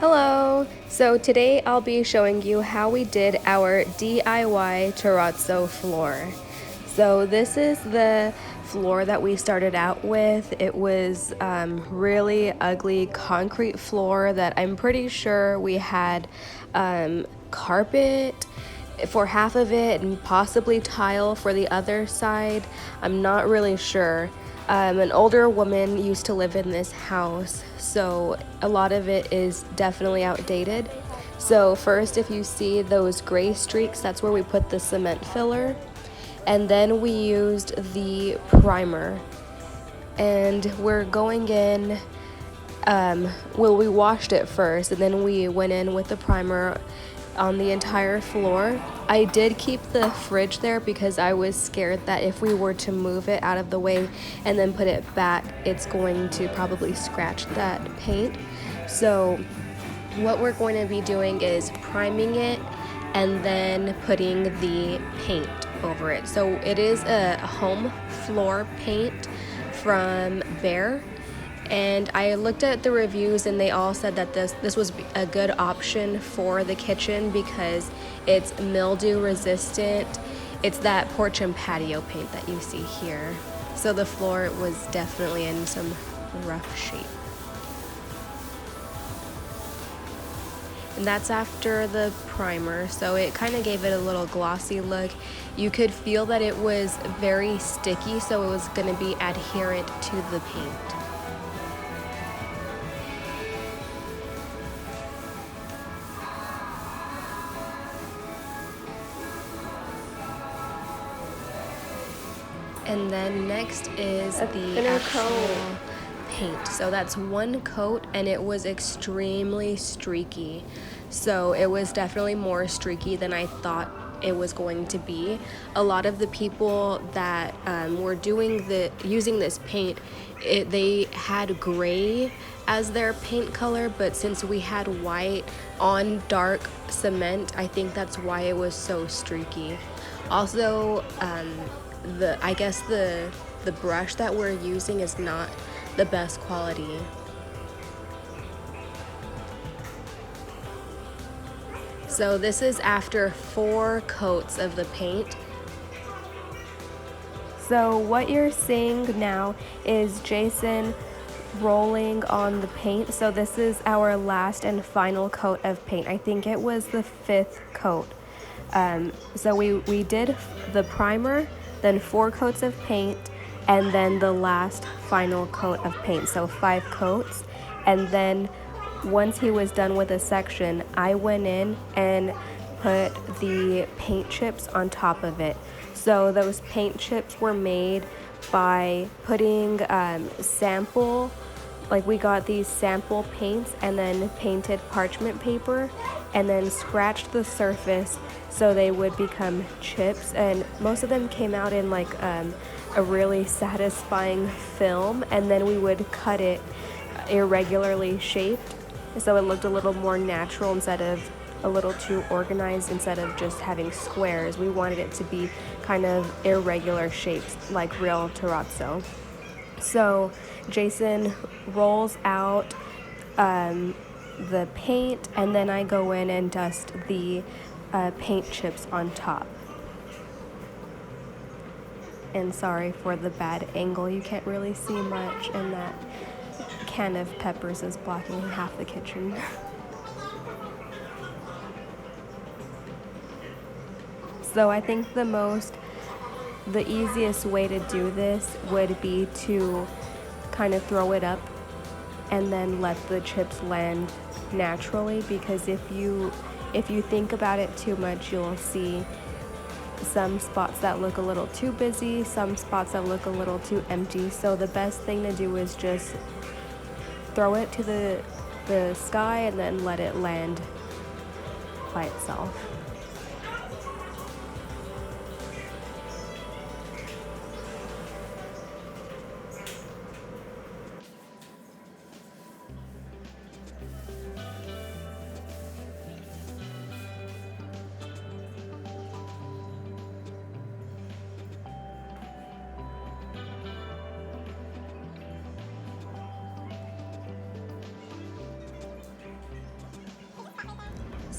Hello! So today I'll be showing you how we did our DIY terrazzo floor. So this is the floor that we started out with. It was really ugly concrete floor that I'm pretty sure we had carpet for half of it and possibly tile for the other side. I'm not really sure. An older woman used to live in this house, so a lot of it is definitely outdated. So first, if you see those gray streaks, that's where we put the cement filler, and then we used the primer. And we're going in, we washed it first, and then we went in with the primer on the entire floor. I did keep the fridge there because I was scared that if we were to move it out of the way and then put it back, it's going to probably scratch that paint. So what we're going to be doing is priming it and then putting the paint over it. So it is a home floor paint from Behr. And I looked at the reviews and they all said that this was a good option for the kitchen because it's mildew resistant. It's that porch and patio paint that you see here. So the floor was definitely in some rough shape. And that's after the primer, so it kind of gave it a little glossy look. You could feel that it was very sticky, so it was going to be adherent to the paint. And then next is the actual paint. So that's one coat and it was extremely streaky. So it was definitely more streaky than I thought it was going to be. A lot of the people that were using this paint, they had gray as their paint color, but since we had white on dark cement, I think that's why it was so streaky. Also, I guess the brush that we're using is not the best quality. So this is after 4 coats of the paint. So what you're seeing now is Jason rolling on the paint. So this is our last and final coat of paint. I think it was the 5th coat. So we did the primer, then 4 coats of paint, and then the last final coat of paint, so 5 coats. And then once he was done with a section, I went in and put the paint chips on top of it. So those paint chips were made by putting sample, like we got these sample paints and then painted parchment paper and then scratched the surface so they would become chips, and most of them came out in like a really satisfying film, and then we would cut it irregularly shaped so it looked a little more natural instead of a little too organized. Instead of just having squares, we wanted it to be kind of irregular shapes like real terrazzo. So Jason rolls out the paint, and then I go in and dust the paint chips on top. And sorry for the bad angle, you can't really see much, and that can of peppers is blocking half the kitchen. So I think the easiest way to do this would be to kind of throw it up and then let the chips land naturally, because if you think about it too much, you'll see some spots that look a little too busy, some spots that look a little too empty. So the best thing to do is just throw it to the sky and then let it land by itself.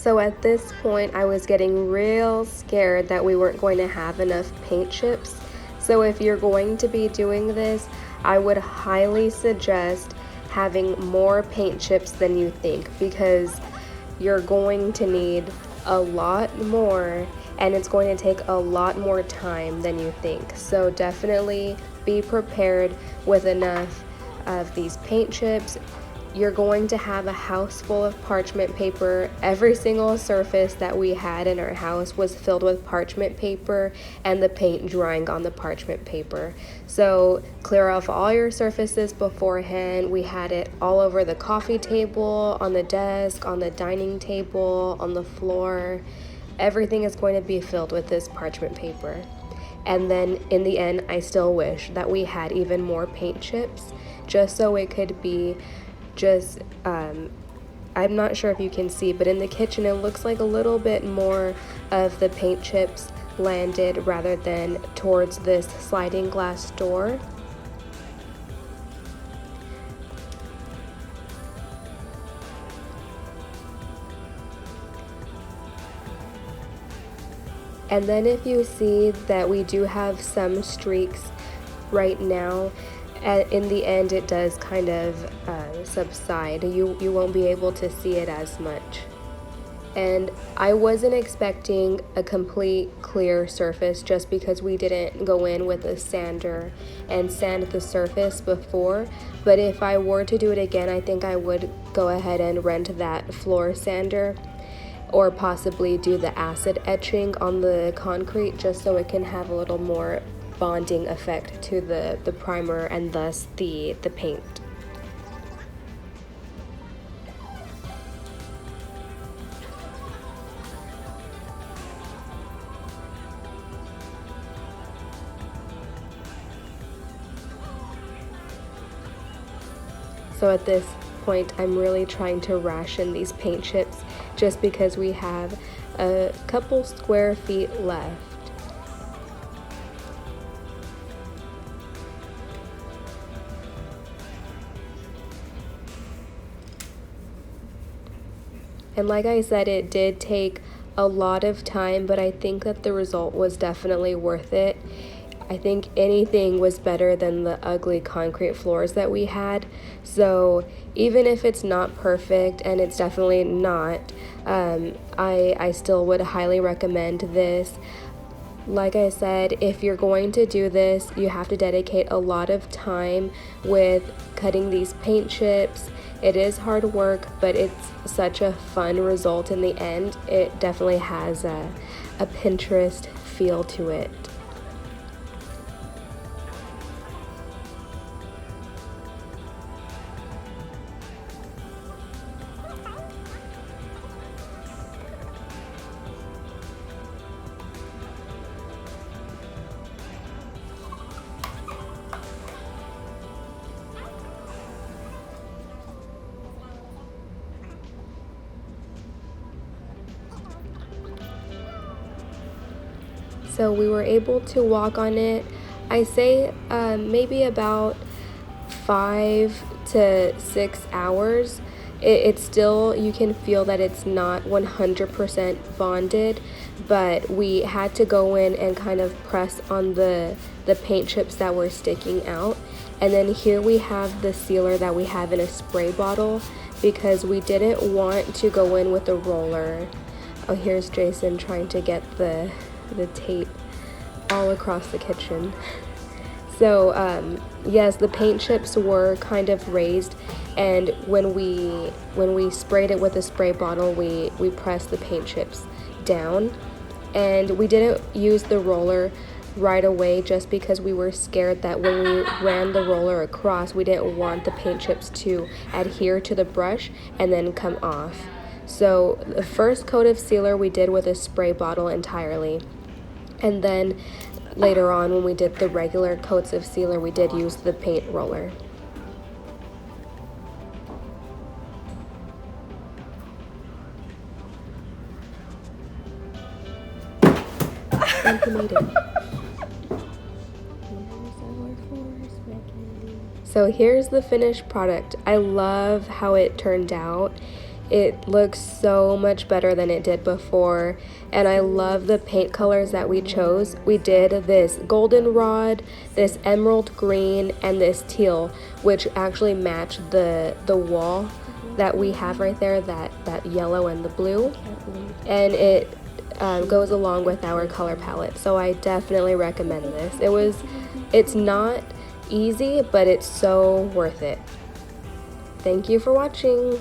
So at this point, I was getting real scared that we weren't going to have enough paint chips. So if you're going to be doing this, I would highly suggest having more paint chips than you think, because you're going to need a lot more and it's going to take a lot more time than you think. So definitely be prepared with enough of these paint chips. You're going to have a house full of parchment paper. Every single surface that we had in our house was filled with parchment paper and the paint drying on the parchment paper. So clear off all your surfaces beforehand. We had it all over the coffee table, on the desk, on the dining table, on the floor. Everything is going to be filled with this parchment paper. And then in the end, I still wish that we had even more paint chips, just so it could be just, I'm not sure if you can see, but in the kitchen it looks like a little bit more of the paint chips landed rather than towards this sliding glass door. And then if you see that we do have some streaks right now, in the end it does kind of subside. You won't be able to see it as much. And I wasn't expecting a complete clear surface just because we didn't go in with a sander and sand the surface before. But if I were to do it again, I think I would go ahead and rent that floor sander, or possibly do the acid etching on the concrete just so it can have a little more bonding effect to the primer and thus the paint. So at this point, I'm really trying to ration these paint chips just because we have a couple square feet left. And like I said, it did take a lot of time, but I think that the result was definitely worth it. I think anything was better than the ugly concrete floors that we had. So even if it's not perfect, and it's definitely not, I still would highly recommend this. Like I said, if you're going to do this, you have to dedicate a lot of time with cutting these paint chips. It is hard work, but it's such a fun result in the end. It definitely has a Pinterest feel to it. So we were able to walk on it, I say maybe about 5 to 6 hours. It's still, you can feel that it's not 100% bonded, but we had to go in and kind of press on the paint chips that were sticking out. And then here we have the sealer that we have in a spray bottle because we didn't want to go in with a roller. Oh, here's Jason trying to get the tape all across the kitchen. So yes, the paint chips were kind of raised, and when we sprayed it with a spray bottle, we pressed the paint chips down, and we didn't use the roller right away just because we were scared that when we ran the roller across, we didn't want the paint chips to adhere to the brush and then come off. So the first coat of sealer we did with a spray bottle entirely, and then later on when we did the regular coats of sealer, we did use the paint roller. So here's the finished product. I love how it turned out. it looks so much better than it did before, and I love the paint colors that we chose. We did this goldenrod, this emerald green, and this teal, which actually match the wall that we have right there, that yellow and the blue, and it goes along with our color palette. So I definitely recommend this. It's not easy, but it's so worth it. Thank you for watching.